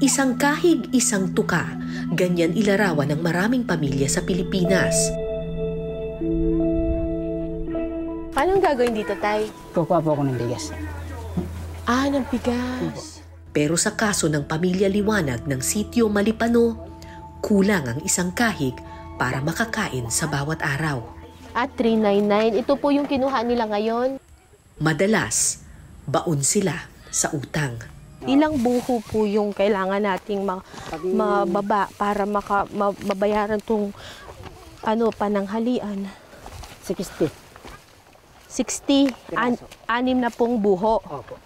Isang kahig, isang tuka. Ganyan ilarawan ng maraming pamilya sa Pilipinas. Paano gagawin dito, Tay? Kukuha po ako ng bigas. Ng bigas. Pero sa kaso ng pamilya Liwanag ng sitio Malipano, kulang ang isang kahig para makakain sa bawat araw. At 399, ito po yung kinuha nila ngayon. Madalas, baon sila sa utang. Ilang buho po yung kailangan nating mababa para mabayaran tong pananghalian? 60. 60. Anim na pong buho. Opo.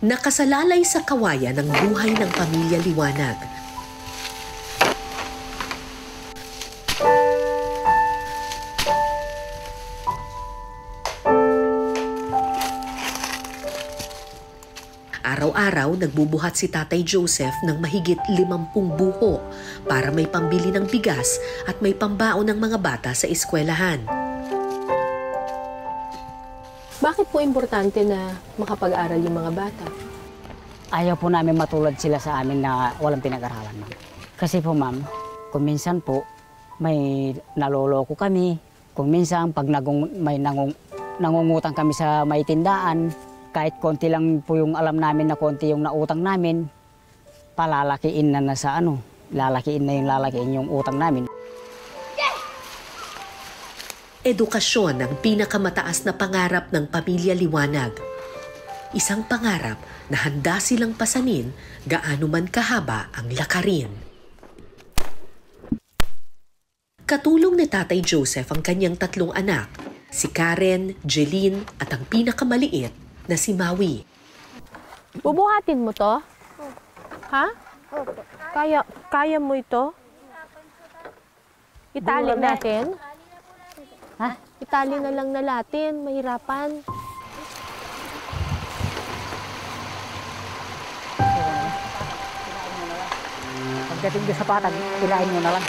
Nakasalalay sa kawayan ng buhay ng pamilya Liwanag. Araw-araw nagbubuhat si Tatay Joseph ng mahigit 50 buho para may pambili ng bigas at may pambaon ng mga bata sa eskwelahan. Bakit po importante na makapag-aral yung mga bata? Ayaw po namin matulad sila sa amin na walang pinag-aralan, ma'am. Kasi po, ma'am, kung minsan po may naloloko kami, kung minsan pag may nangungutang kami sa may tindaan, kahit konti lang po yung alam namin na konti yung nautang namin, palalakiin na sa lalakiin yung utang namin. Edukasyon ang pinakamataas na pangarap ng pamilya Liwanag. Isang pangarap na handa silang pasanin gaano man kahaba ang lakarin. Katulong ni Tatay Joseph ang kanyang 3 anak, si Karen, Jeline at ang pinakamaliit na si Maui. Bubuhatin mo to? Ha? Opo. Kaya mo ito? Itali natin? Ha? Itali na lang na natin, mahirapan. Pagdating doon sa patag, ilahin nyo na lang.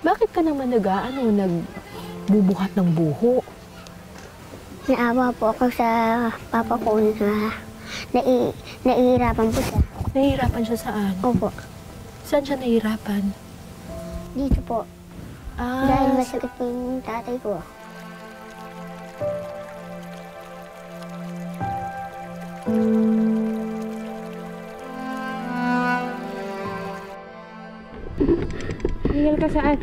Bakit ka naman nagbubuhat ng buho? Naawa po ako sa papa ko na nahihirapan po siya. Nahihirapan siya saan? Opo. Saan siya nahihirapan? Dito po. Dahil masakit po yung tatay ko. Hingal ka saan?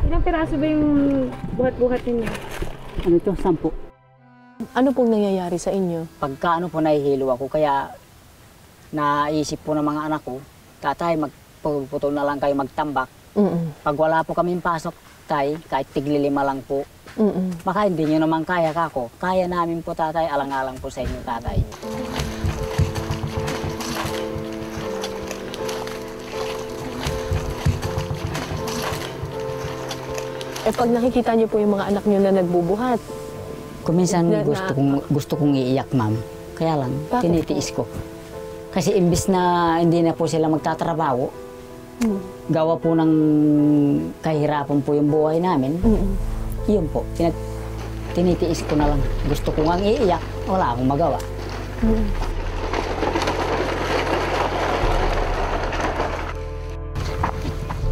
Ilang piraso ba yung buhat-buhat ninyo? Ano ito? 10. Ano pong nangyayari sa inyo? Pagka po nahihilo ako, kaya naisip po ng mga anak ko, tatay, magpuputol na lang kayo magtambak. Pag wala po kaming pasok, tay, kahit tigli-5 lang po. Baka hindi nyo naman kaya kako. Kaya namin po, tatay, alang-alang po sa inyo, tatay. Pag nakikita niyo po yung mga anak niyo na nagbubuhat? Kuminsan gusto kong iiyak, ma'am. Kaya lang, tinitiis ko. Kasi imbis na hindi na po sila magtatrabaho, gawa po ng kahirapan po yung buhay namin, yun po, tinitiis ko na lang. Gusto ko nga iiyak, wala akong magawa.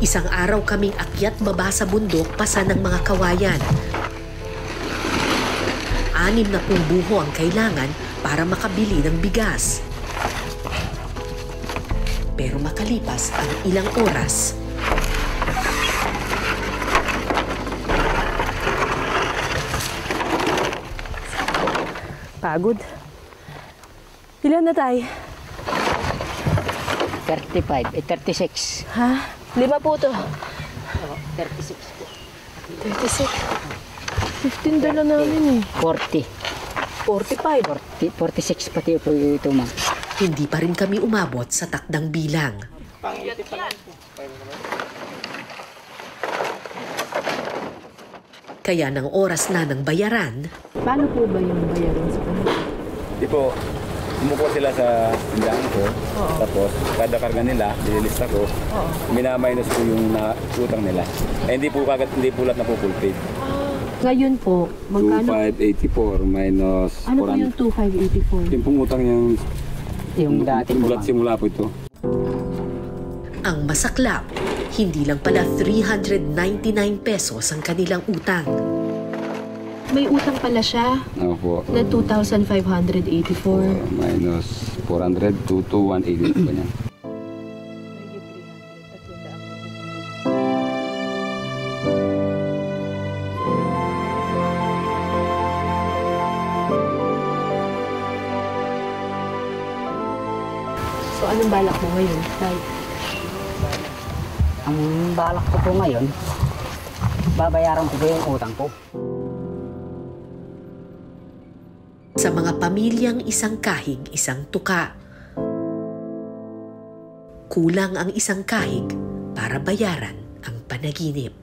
Isang araw kaming akyat baba sa bundok pasan ng mga kawayan. 6 na buho ang kailangan para makabili ng bigas. Pero makalipas ang ilang oras, Pagod. Ilan na tayo? 35, 36. Ha? 5 po to. 36 po. 36. 15 dala namin eh. 40. 45. 46 pati po ito, ma'am. hindi pa rin kami umabot sa takdang bilang. Kaya nang oras na ng bayaran, Paano po ba yung bayaran sa kanila? Di po, kumukuha sila sa tindahan ko. Tapos, kada karga nila, nililista ko. Minaminus ko yung utang nila. Hindi po lahat na po full paid. Ngayon po, magkano? 2584 minus Ano po 400. yung 2584? Yung pumutang Yung dati po, mulat ma'am. simula po ito. ang masaklap, hindi lang pala 399 pesos ang kanilang utang. May utang pala siya Ano po? na 2,584. Minus 400 to 180 po niya. So anong balak mo ngayon? Ang balak ko po ngayon, babayaran ko po yung utang ko. Sa mga pamilyang isang kahig, isang tuka. Kulang ang isang kahig para bayaran ang panaginip.